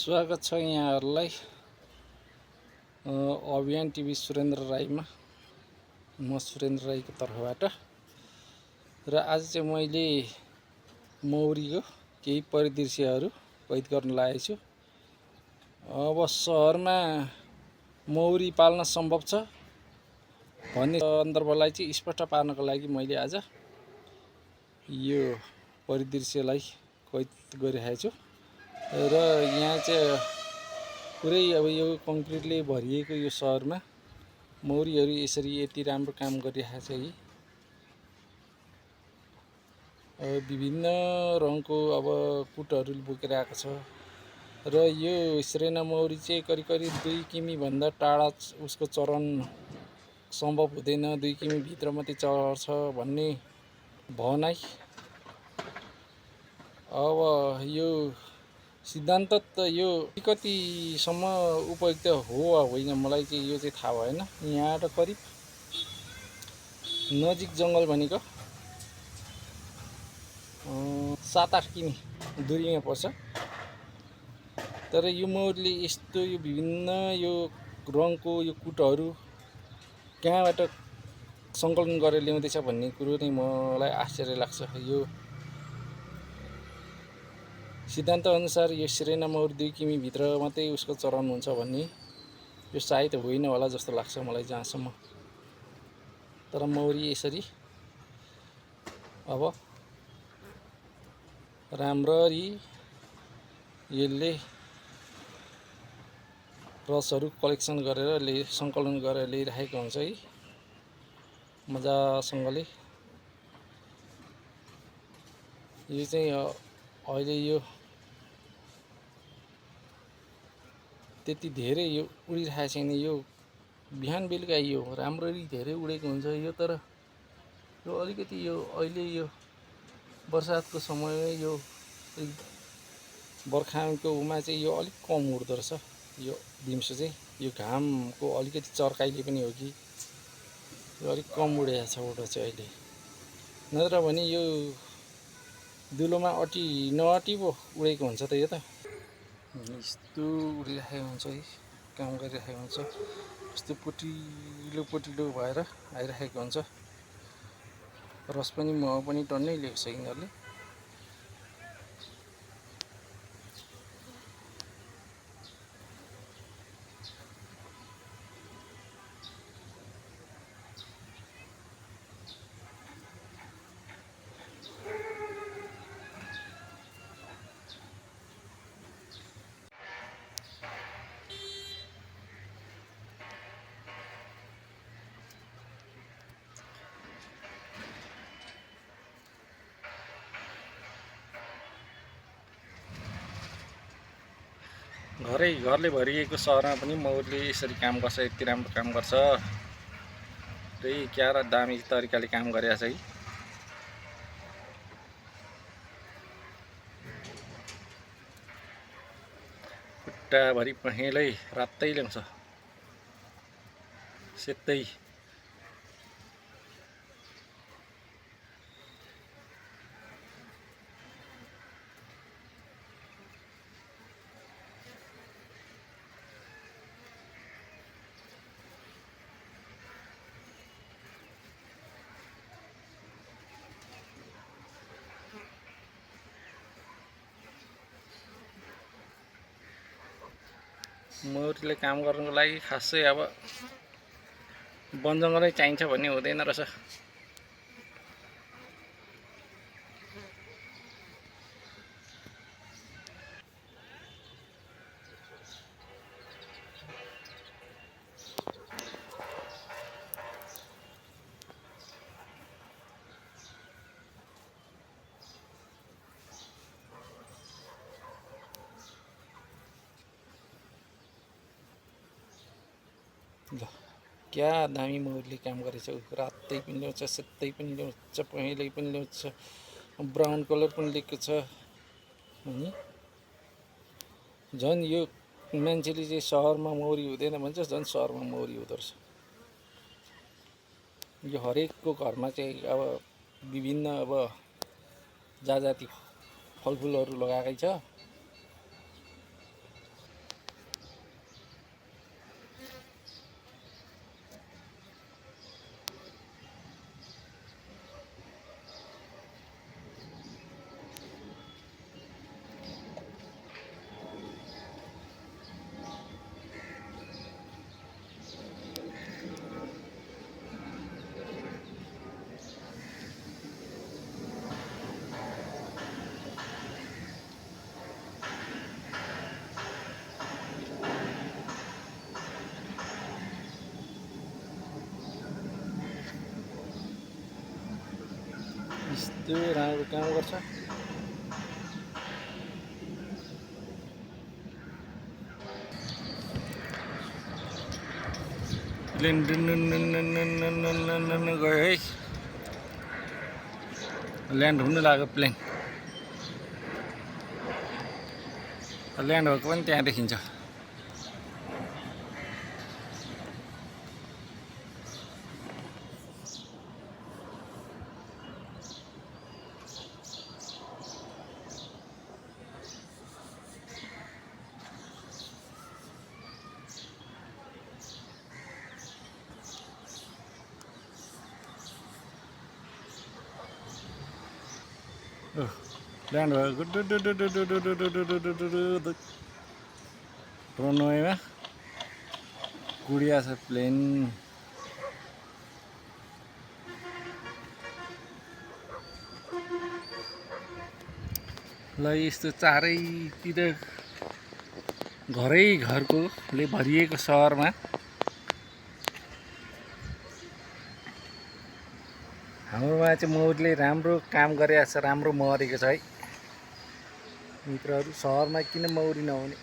स्वागत छ यहाँहरूलाई अभियान टिभी सुरेन्द्र राईमा। म सुरेन्द्र राईको तर्फबाट र आज चाहिँ मैले मौरीको केही परिदृश्यहरू कैद गर्न लागेको छु। अब सहरमा मौरी पाल्न सम्भव छ भन्ने सन्दर्भलाई चाहिँ स्पष्ट पार्नको लागि मैले आज यो परिदृश्यलाई कैद गरिरहेको छु। र यहाँ चाहिँ पुरै अब यो कङ्क्रिटले भरिएको यो सहरमा मौरीहरू यसरी यति राम्रो काम गरिरहेको छ कि विभिन्न रङको अब कुटहरू बोकेर आएको छ। र यो सिरेना मौरी चाहिँ करिब 2 किमी भन्दा टाढा उसको चरण सम्भव हुँदैन, 2 किमी भित्र मात्रै चढ्छ भन्ने भनाइ। अब यो सिद्धान्त त यो कतिसम्म उपयुक्त हो वा होइन मलाई चाहिँ यो चाहिँ थाहा भएन। यहाँबाट करिब नजिक जङ्गल भनेको 7-8 किमी दूरीमा पर्छ। तर यो मौरीले यस्तो यो विभिन्न यो रङको यो कुटहरू कहाँबाट सङ्कलन गरेर ल्याउँदैछ भन्ने कुरो नै मलाई आश्चर्य लाग्छ। यो सिद्धान्त अनुसार यो सिरेना मौरी 2 किमी भित्र मात्रै उसको चरण हुन्छ भन्ने यो सायद होइन होला जस्तो लाग्छ मलाई जहाँसम्म। तर मौरी यसरी अब राम्ररी यसले रसहरू कलेक्सन गरेर सङ्कलन गरेर ल्याइरहेको हुन्छ है मजासँगले। यो चाहिँ अहिले यो त्यति धेरै यो उडिरहेको छैन। यो बिहान बेलुका यो राम्ररी धेरै उडेको हुन्छ यो। तर यो अलिकति यो अहिले यो बर्सातको समय यो बर्खामा चाहिँ यो अलिक कम उड्दो रहेछ। यो दिउँसो चाहिँ यो घामको अलिकति चर्काइले पनि हो कि यो अलिक कम उडेको छ उड्दा चाहिँ अहिले। नत्र भने यो दुलोमा नअटी पो उडेको हुन्छ त यो त। यस्तो उडिरहेको हुन्छ है, काम गरिरहेको हुन्छ, यस्तो पोटिलो भएर आइरहेको हुन्छ। रस पनि मह पनि टन्नै लिएको छ यिनीहरूले। घरले भरिएको सहरमा पनि मौरीले यसरी काम गर्छ, यति राम्रो काम गर्छ। क्या र दामी तरिकाले काम गरिरहेछ है। खुट्टाभरि पहेँलै रातै ल्याउँछ, सेतै। मौरीले काम गर्नुको लागि खासै अब वन जङ्गलै चाहिन्छ भन्ने हुँदैन रहेछ। ल क्या दामी मौरीले काम गरेछ। रातै पनि ल्याउँछ, सेतै पनि ल्याउँछ, पहेँलै पनि ल्याउँछ, ब्राउन कलर पनि लिएको छ अनि झन् यो मान्छेले चाहिँ सहरमा मौरी हुँदैन भन्छ, झन् सहरमा मौरी हुँदो रहेछ। यो हरेकको घरमा चाहिँ अब विभिन्न अब जाति फलफुलहरू लगाएकै छ। त्यो राम्रो काम गर्छ। प्लेन गयो है, ल्यान्ड हुनु लाग्यो प्लेन। ल्यान्ड भएको पनि त्यहाँ देखिन्छ। ल्यान्ड भएको रनवेमा गुडिया छ प्लेन। ल यस्तो चारैतिर घरै घरकोले भरिएको सहरमा हाम्रोमा चाहिँ मौरीले राम्रो काम गरेको छ, राम्रो मरेको छ है मित्रहरू। सहरमा किन मौरी नहुने?